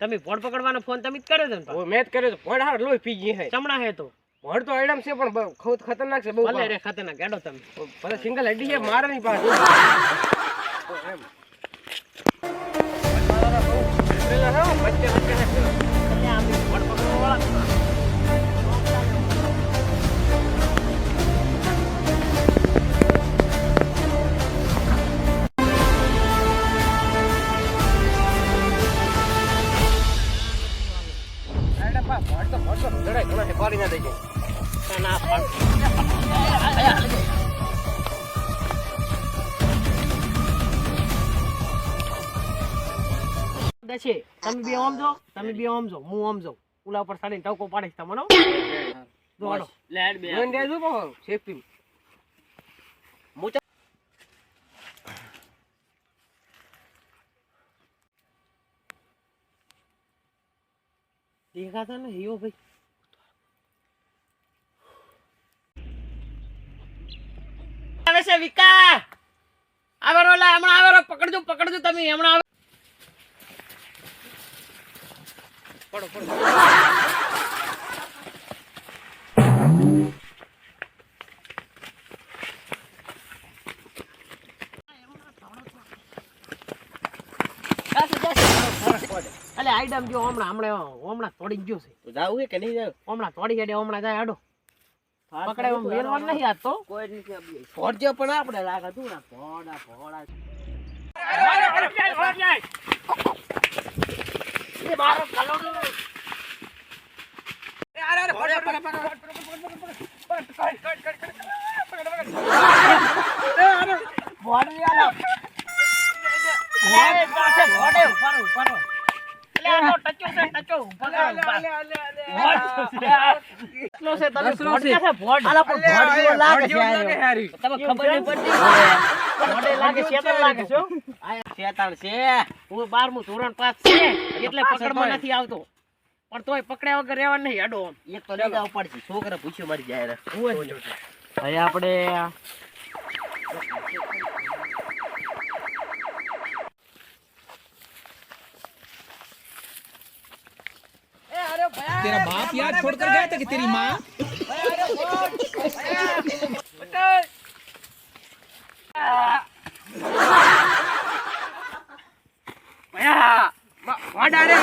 તમે ભોંડ પકડવાનો ફોન તમે જ કર્યો હતો ને? ઓ મેં જ કર્યો તો ભોંડ હાર લોહી પી ગઈ હે. ચમણા હે તો ભોંડ તો આઈડમ છે પણ બહુ ખતરનાક છે બહુ. ભલે રે ખતરનાક હેડો તમે. ભલે સિંગલ હેડી છે મારે નહીં પાડે. એમ પેલા હો બચ્ચે એટલે આમ ભોંડ પકડવા વાળા પાડી ના દઈ જાય. તમે બે ઓમ જો, તમે બે ઓમ જો, હું ઓમ જો. ઉલા ઉપર સાડીને ટકો પાડીશ તમને. દોડો લેડ બે જોઈને દેજો બહુ સેફટી. દેખાતા ને હિયો ભાઈ. આવે છે વિકા. આવેરો લા હમણાં આવેરો. પકડજો પકડજો તમે હમણાં આવે. પડો પડો. અલે આઈડમ જો હમણાં તોડી ગયો છે. તો જાવું છે કે નહીં જાવ? હમણાં તોડી હેડે હમણાં જાય હેડો. પકડે વેરવાનું નહીં આજ તો. કોઈ નથી આપી. ફોડજો પણ આપણે લાગે તું ના ફોડા ફોડા. એ મારો કલોડો. એ અરે અરે ફોડ ધોરણ પાસ છે એટલે પકડમાં નથી આવતો પણ તોય પકડ્યા વગર રહેવા નહીં અડો. એક તો લેવા પડશે છોકરા પૂછ્યો મારી જાય હવે આપણે तेरा बाप यार छोड़कर गया था कि तेरी माँ ભયા વાડા રે